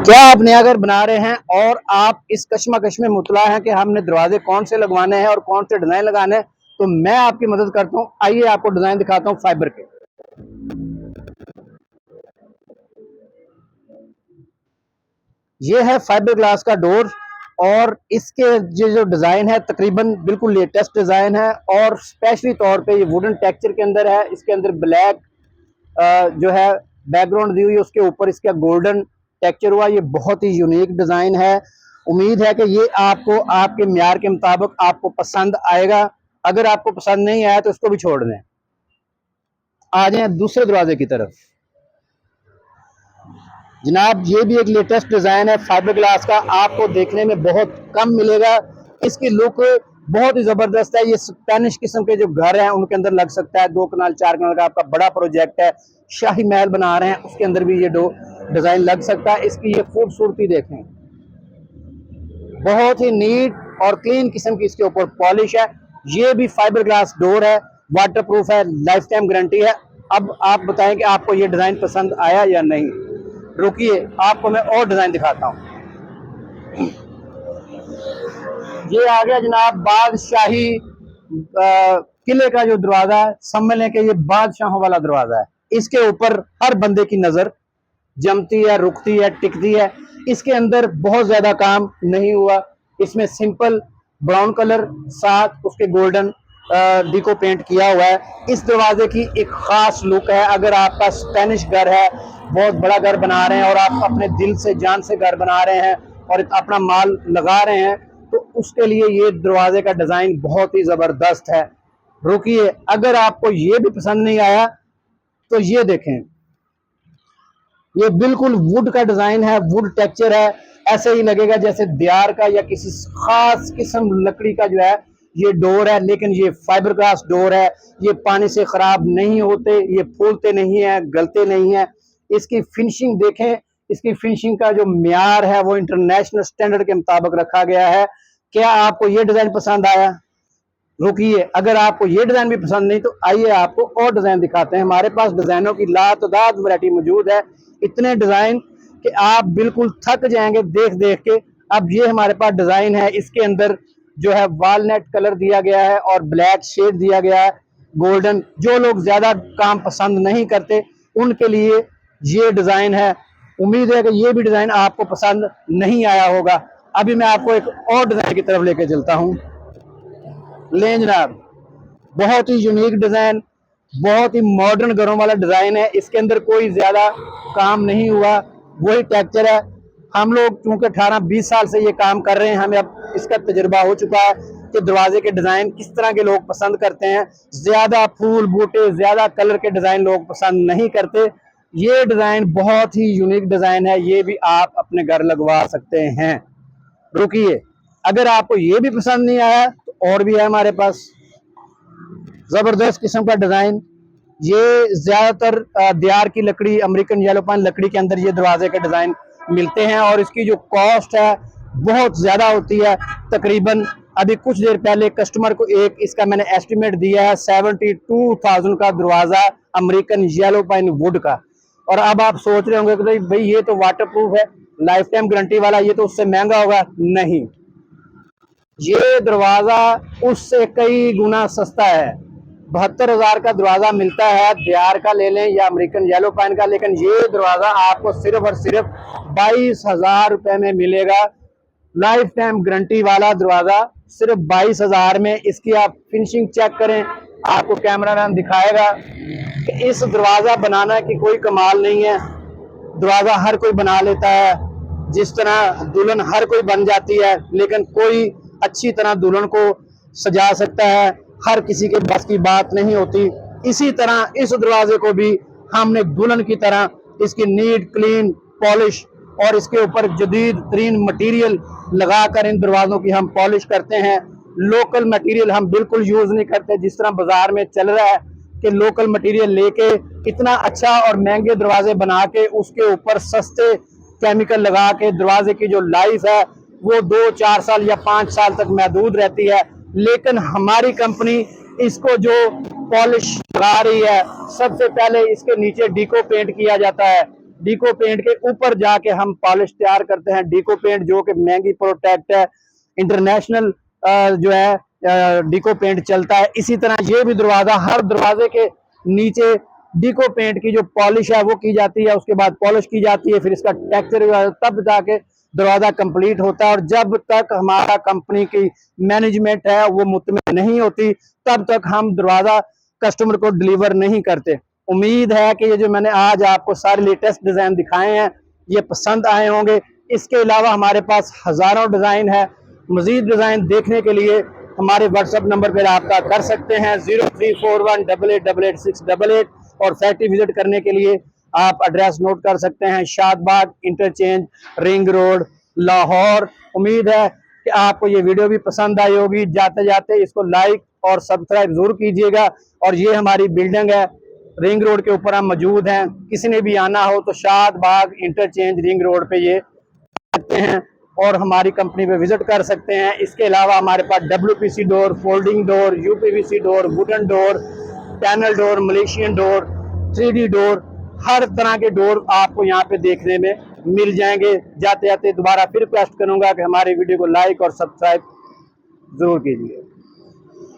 क्या आप नया घर बना रहे हैं और आप इस कश्मकश में मुतला हैं कि हमने दरवाजे कौन से लगवाने हैं और कौन से डिजाइन लगाने हैं, तो मैं आपकी मदद करता हूं। आइए आपको डिजाइन दिखाता हूं फाइबर के। ये है फाइबर ग्लास का डोर और इसके ये जो डिजाइन है तकरीबन बिल्कुल लेटेस्ट डिजाइन है और स्पेशली तौर पे ये वुडन टेक्सचर के अंदर है। इसके अंदर ब्लैक जो है बैकग्राउंड दी हुई है, उसके ऊपर इसका गोल्डन टेक्सचर हुआ। ये बहुत ही यूनिक डिजाइन है। उम्मीद है कि ये आपको आपके म्यार के मुताबिक आपको पसंद आएगा। अगर आपको पसंद नहीं आया तो इसको भी छोड़ दें। आ जाए दूसरे दरवाजे की तरफ। जनाब ये भी एक लेटेस्ट डिजाइन है फाइबर ग्लास का, आपको देखने में बहुत कम मिलेगा। इसकी लुक बहुत ही जबरदस्त है। ये स्पेनिश किस्म के जो घर हैं उनके अंदर लग सकता है। 2 कनाल 4 कनाल का आपका बड़ा प्रोजेक्ट है, शाही महल बना रहे हैं, उसके अंदर भी ये डिजाइन लग सकता है। इसकी ये खूबसूरती देखें, बहुत ही नीट और क्लीन किस्म की इसके ऊपर पॉलिश है। ये भी फाइबर ग्लास डोर है, वाटर प्रूफ है, लाइफ टाइम गारंटी है। अब आप बताएं कि आपको ये डिजाइन पसंद आया या नहीं। रुकिए आपको मैं और डिजाइन दिखाता हूँ। ये आ गया जनाब बादशाही किले का जो दरवाजा है, समझ लें कि ये बादशाहों वाला दरवाजा है। इसके ऊपर हर बंदे की नजर जमती है, रुकती है, टिकती है। इसके अंदर बहुत ज्यादा काम नहीं हुआ। इसमें सिंपल ब्राउन कलर साथ उसके गोल्डन डिको पेंट किया हुआ है। इस दरवाजे की एक खास लुक है। अगर आपका स्पेनिश घर है, बहुत बड़ा घर बना रहे हैं और आप अपने दिल से जान से घर बना रहे हैं और अपना माल लगा रहे हैं, तो उसके लिए ये दरवाजे का डिजाइन बहुत ही जबरदस्त है। रुकिए, अगर आपको ये भी पसंद नहीं आया तो ये देखें, ये बिल्कुल वुड का डिजाइन है, वुड टेक्सचर है। ऐसे ही लगेगा जैसे दियार का या किसी खास किस्म लकड़ी का जो है ये डोर है, लेकिन ये फाइबर ग्लास डोर है। ये पानी से खराब नहीं होते, ये फूलते नहीं है, गलते नहीं है। इसकी फिनिशिंग देखें, इसकी फिनिशिंग का जो म्यार है वो इंटरनेशनल स्टैंडर्ड के मुताबिक रखा गया है। क्या आपको ये डिजाइन पसंद आया? रुकिए, अगर आपको ये डिजाइन भी पसंद नहीं तो आइए आपको और डिजाइन दिखाते हैं। हमारे पास डिजाइनों की लातादाद वैरायटी मौजूद है, इतने डिजाइन कि आप बिल्कुल थक जाएंगे देख देख के। अब ये हमारे पास डिजाइन है, इसके अंदर जो है वॉलनट कलर दिया गया है और ब्लैक शेड दिया गया है, गोल्डन। जो लोग ज्यादा काम पसंद नहीं करते उनके लिए ये डिजाइन है। उम्मीद है कि ये भी डिजाइन आपको पसंद नहीं आया होगा। अभी मैं आपको एक और डिजाइन की तरफ लेके चलता हूँ। लें जनाब, बहुत ही यूनिक डिजाइन, बहुत ही मॉडर्न घरों वाला डिजाइन है। इसके अंदर कोई ज्यादा काम नहीं हुआ, वही टेक्सचर है। हम लोग चूंकि 18-20 साल से ये काम कर रहे हैं, हमें अब इसका तजुर्बा हो चुका है कि दरवाजे के डिजाइन किस तरह के लोग पसंद करते हैं। ज्यादा फूल बूटे, ज्यादा कलर के डिजाइन लोग पसंद नहीं करते। ये डिजाइन बहुत ही यूनिक डिजाइन है, ये भी आप अपने घर लगवा सकते हैं। रुकिए, अगर आपको ये भी पसंद नहीं आया तो और भी है हमारे पास जबरदस्त किस्म का डिजाइन। ये ज्यादातर दियार की लकड़ी, अमेरिकन येलो पाइन लकड़ी के अंदर ये दरवाजे के डिजाइन मिलते हैं और इसकी जो कॉस्ट है बहुत ज्यादा होती है। तकरीबन अभी कुछ देर पहले कस्टमर को एक इसका मैंने एस्टिमेट दिया है 72,000 का दरवाजा अमेरिकन येलो पाइन वुड का। और अब आप सोच रहे होंगे कि भाई ये तो वाटर प्रूफ है, लाइफ टाइम गारंटी वाला, ये तो उससे महंगा होगा। नहीं, ये दरवाजा उससे कई गुना सस्ता है। 72,000 का दरवाजा मिलता है दियार का ले लें या अमेरिकन येलो पाइन का, लेकिन ये दरवाजा आपको सिर्फ और सिर्फ 22,000 रुपए में मिलेगा। लाइफ टाइम गारंटी वाला दरवाजा सिर्फ 22,000 में। इसकी आप फिनिशिंग चेक करें, आपको कैमरामैन दिखाएगा कि इस दरवाजा बनाना की कोई कमाल नहीं है। दरवाजा हर कोई बना लेता है, जिस तरह दुल्हन हर कोई बन जाती है, लेकिन कोई अच्छी तरह दुल्हन को सजा सकता है, हर किसी के बस की बात नहीं होती। इसी तरह इस दरवाजे को भी हमने दुल्हन की तरह इसकी नीट क्लीन पॉलिश और इसके ऊपर जदीद तरीन मटेरियल लगाकर इन दरवाजों की हम पॉलिश करते हैं। लोकल मटेरियल हम बिल्कुल यूज नहीं करते, जिस तरह बाजार में चल रहा है कि लोकल मटेरियल लेके इतना अच्छा और महंगे दरवाजे बना के उसके ऊपर सस्ते केमिकल लगा के दरवाजे की जो लाइफ है वो 2-4 साल या 5 साल तक महदूद रहती है। लेकिन हमारी कंपनी इसको जो पॉलिश लगा रही है, सबसे पहले इसके नीचे डीको पेंट किया जाता है, डीको पेंट के ऊपर जाके हम पॉलिश तैयार करते हैं। डीको पेंट जो कि महंगी प्रोडक्ट है, इंटरनेशनल जो है डीको पेंट चलता है। इसी तरह ये भी दरवाजा, हर दरवाजे के नीचे डीको पेंट की जो पॉलिश है वो की जाती है, उसके बाद पॉलिश की जाती है, फिर इसका टेक्सचर, तब जाके दरवाजा कंप्लीट होता है। और जब तक हमारा कंपनी की मैनेजमेंट है वो मुतमिन नहीं होती, तब तक हम दरवाजा कस्टमर को डिलीवर नहीं करते। उम्मीद है कि ये जो मैंने आज आपको सारे लेटेस्ट डिजाइन दिखाए हैं ये पसंद आए होंगे। इसके अलावा हमारे पास हजारों डिजाइन है। मजीद डिजाइन देखने के लिए हमारे व्हाट्सएप नंबर पर रब्ता कर सकते हैं 034188888688। और फैक्ट्री विजिट करने के लिए आप एड्रेस नोट कर सकते हैं, Shadbagh interchange, ring road, Lahore. उम्मीद है कि आपको ये वीडियो भी पसंद आई होगी। जाते जाते इसको लाइक और सब्सक्राइब जरूर कीजिएगा। और ये हमारी बिल्डिंग है, रिंग रोड के ऊपर हम मौजूद हैं। किसी ने भी आना हो तो शादबाग इंटरचेंज रिंग रोड पे ये सकते हैं और हमारी कंपनी पे विजिट कर सकते हैं। इसके अलावा हमारे पास WPC door, folding door, UPVC door, wooden door, panel door, Malaysian door, 3D door, हर तरह के डोर आपको यहाँ पे देखने में मिल जाएंगे। जाते जाते दोबारा फिर रिक्वेस्ट करूंगा कि हमारे वीडियो को लाइक और सब्सक्राइब जरूर कीजिए।